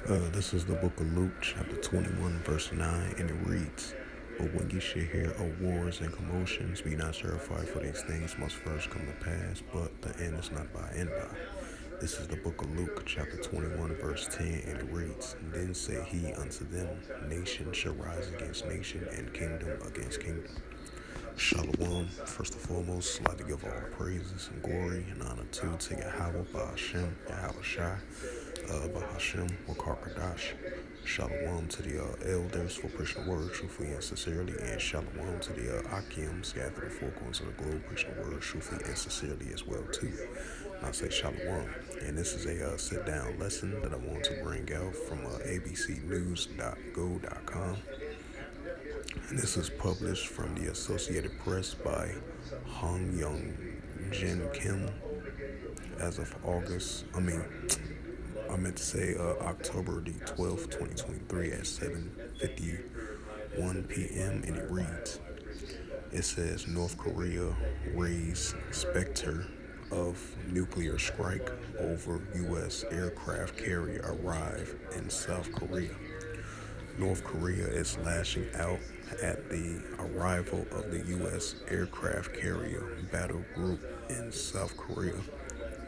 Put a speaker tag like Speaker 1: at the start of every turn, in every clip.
Speaker 1: This is the book of Luke, chapter 21, verse 9, and it reads, "But when ye shall hear of wars and commotions, be not terrified, for these things must first come to pass, but the end is not by and by." This is the book of Luke, chapter 21, verse 10, and it reads, "Then said he unto them, Nation shall rise against nation, and kingdom against kingdom." Shalom. First and foremost, I'd like to give all praises and glory and honor to Yahweh, Bahashem, Yahweh Shai, Bahashem, Wakar Kadash. Shalom to the elders for preaching the word truthfully and sincerely, and shalom to the Akims gathered in four corners of the globe preaching the word truthfully and sincerely as well too. And I say shalom, and this is a sit-down lesson that I want to bring out from abcnews.go.com. And this is published from the Associated Press by Hong Young Jin Kim as of October the 12th, 2023 at 7:51 p.m. and it reads, it says North Korea raised specter of nuclear strike over U.S. aircraft carrier arrive in South Korea. North Korea is lashing out at the arrival of the U.S. aircraft carrier battle group in South Korea,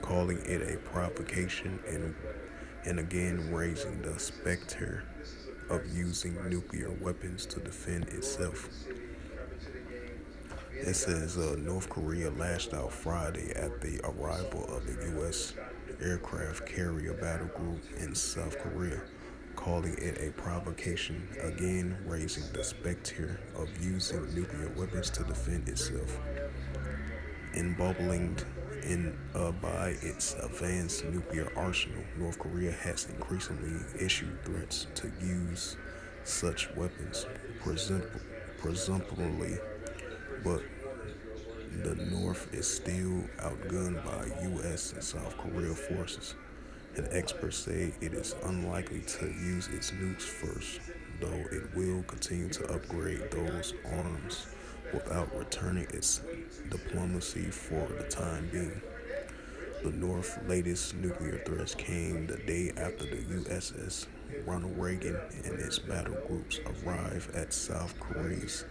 Speaker 1: calling it a provocation and again raising the specter of using nuclear weapons to defend itself. It says North Korea lashed out Friday at the arrival of the U.S. aircraft carrier battle group in South Korea, calling it a provocation, again raising the specter of using nuclear weapons to defend itself. Emboldened by its advanced nuclear arsenal, North Korea has increasingly issued threats to use such weapons, presumably, but the North is still outgunned by U.S. and South Korea forces, and experts say it is unlikely to use its nukes first, though it will continue to upgrade those arms without returning its diplomacy for the time being. The North's latest nuclear threats came the day after the USS Ronald Reagan and its battle groups arrived at South Korea's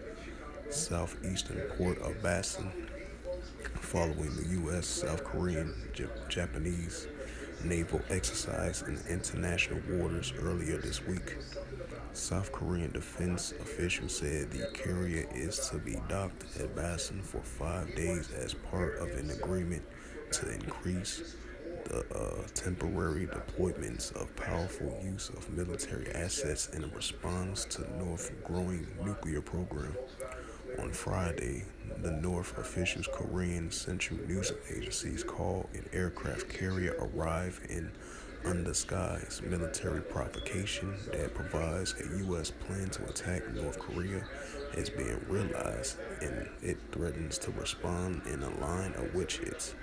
Speaker 1: southeastern port of Basan, following the U.S. South Korean Japanese naval exercise in international waters earlier this week. South Korean defense officials said the carrier is to be docked at Basan for 5 days as part of an agreement to increase the temporary deployments of powerful use of military assets in response to North's growing nuclear program. On Friday, the North officials Korean Central News Agencies called an aircraft carrier arrive in undisguised military provocation that provides a U.S. plan to attack North Korea is being realized, and it threatens to respond in a line of which its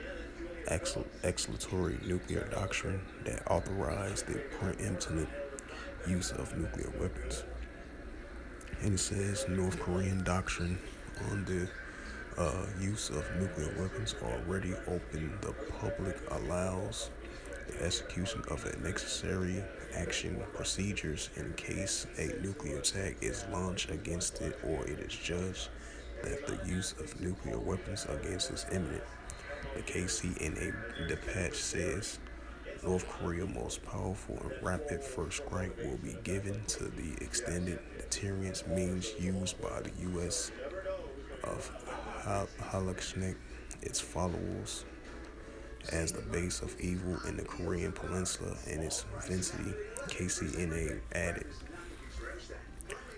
Speaker 1: exculpatory nuclear doctrine that authorized the preemptive use of nuclear weapons. And it says North Korean doctrine on the use of nuclear weapons already open the public allows the execution of a necessary action procedures in case a nuclear attack is launched against it or it is judged that the use of nuclear weapons against is imminent. The KC in a dispatch says North Korea's most powerful and rapid first strike will be given to the extended deterrence means used by the U.S. of Halakshnik, its followers, as the base of evil in the Korean Peninsula and its vicinity, KCNA added.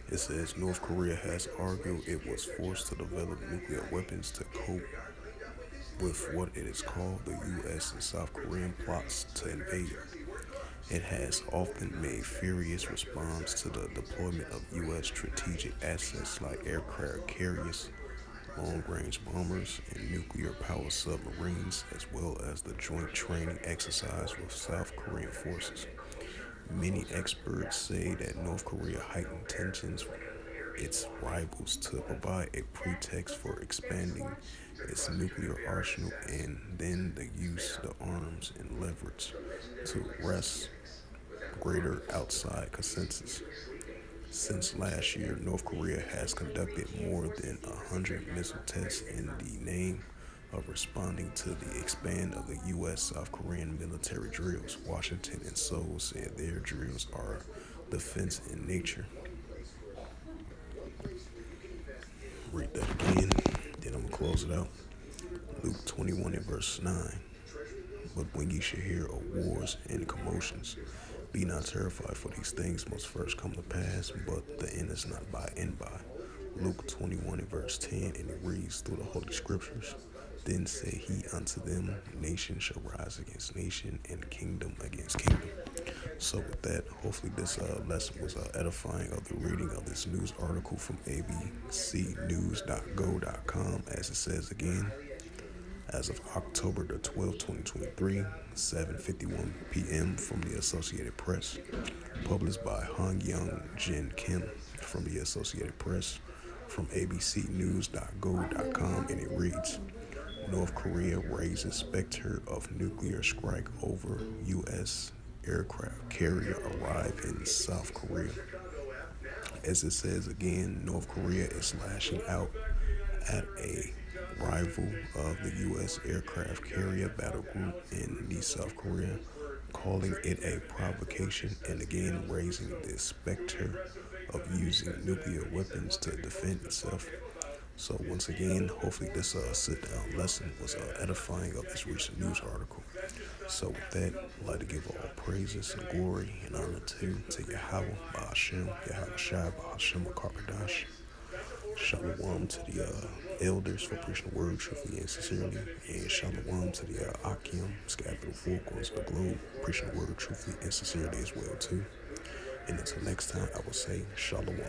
Speaker 1: It says North Korea has argued it was forced to develop nuclear weapons to cope with what it is called the U.S. and South Korean plots to invade. It has often made furious response to the deployment of U.S. strategic assets like aircraft carriers, long-range bombers, and nuclear-powered submarines, as well as the joint training exercise with South Korean forces. Many experts say that North Korea heightened tensions with its rivals to provide a pretext for expanding its nuclear arsenal and then the use the arms and leverage to wrest greater outside consensus. Since last year, North Korea has conducted more than 100 missile tests in the name of responding to the expand of the U.S. South Korean military drills. Washington and Seoul said their drills are defense in nature. Read that again, then I'm going to close it out. Luke 21 and verse 9. But when ye shall hear of wars and commotions, be not terrified, for these things must first come to pass, but the end is not by and by. Luke 21 and verse 10, and it reads through the Holy Scriptures. Then said he unto them, nation shall rise against nation, and kingdom against kingdom. So with that, hopefully this lesson was edifying of the reading of this news article from abcnews.go.com, as it says again. As of October the 12th, 2023, 7:51 p.m. from the Associated Press, published by Han Young Jin Kim from the Associated Press, from abcnews.go.com, and it reads, North Korea raises specter of nuclear strike over U.S. aircraft carrier arrive in South Korea. As it says again, North Korea is lashing out at a rival of the U.S. aircraft carrier battle group in the South Korea, calling it a provocation and again raising the specter of using nuclear weapons to defend itself. So once again, hopefully this sit-down lesson was edifying of this recent news article. So with that, I'd like to give all praises and glory and honor to Yahweh, Ba'ashem, Yahweh Shai, Ba'ashem, Karkadash. Shalom to the elders for preaching the word truthfully and sincerely, and shalom to the Akim, scattered through four corners of the globe, preaching the word truthfully and sincerely as well too. And until next time, I will say shalom.